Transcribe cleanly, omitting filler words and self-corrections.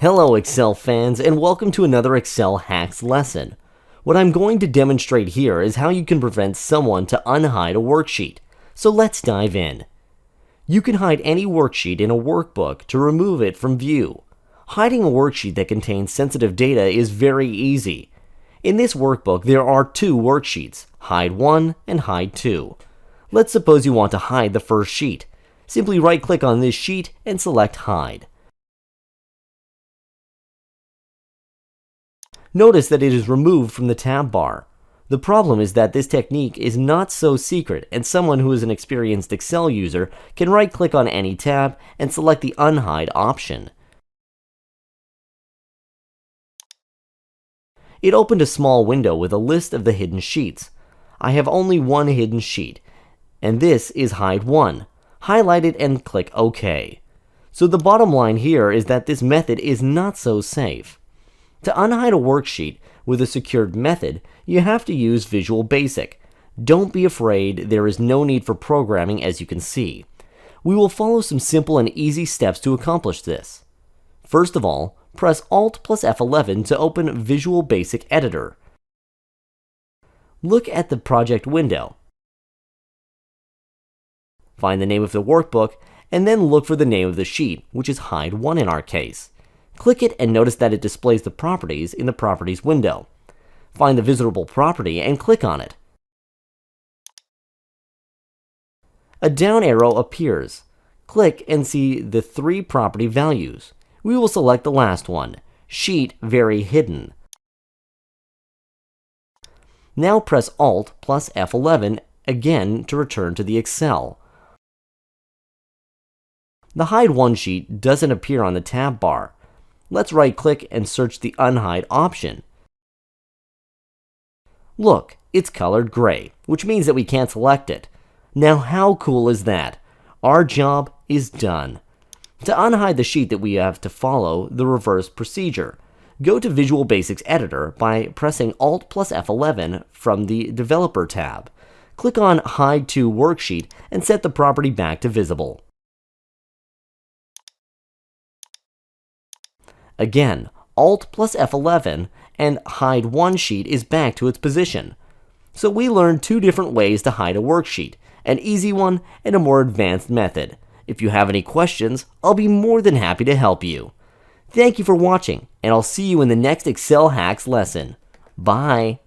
Hello Excel fans, and welcome to another Excel Hacks lesson. What I'm going to demonstrate here is how you can prevent someone to unhide a worksheet. So let's dive in. You can hide any worksheet in a workbook to remove it from view. Hiding a worksheet that contains sensitive data is very easy. In this workbook, there are two worksheets, Hide 1 and Hide 2. Let's suppose you want to hide the first sheet. Simply right-click on this sheet and select Hide. Notice that it is removed from the tab bar. The problem is that this technique is not so secret, and someone who is an experienced Excel user can right-click on any tab and select the Unhide option. It opened a small window with a list of the hidden sheets. I have only one hidden sheet, and this is Hide 1. Highlight it and click OK. So the bottom line here is that this method is not so safe. To unhide a worksheet with a secured method, you have to use Visual Basic. Don't be afraid, there is no need for programming, as you can see. We will follow some simple and easy steps to accomplish this. First of all, press Alt plus F11 to open Visual Basic Editor. Look at the project window. Find the name of the workbook, and then look for the name of the sheet, which is Hide 1 in our case. Click it and notice that it displays the properties in the Properties window. Find the visitable property and click on it. A down arrow appears. Click and see the three property values. We will select the last one, Sheet Very Hidden. Now press Alt plus F11 again to return to the Excel. The Hide 1 sheet doesn't appear on the tab bar. Let's right-click and search the Unhide option. Look, it's colored gray, which means that we can't select it. Now how cool is that? Our job is done. To unhide the sheet that we have to follow the reverse procedure. Go to Visual Basics Editor by pressing Alt plus F11 from the Developer tab. Click on Hide to Worksheet and set the property back to visible. Again, Alt plus F11 and Hide 1 sheet is back to its position. So we learned two different ways to hide a worksheet, an easy one and a more advanced method. If you have any questions, I'll be more than happy to help you. Thank you for watching, and I'll see you in the next Excel Hacks lesson. Bye!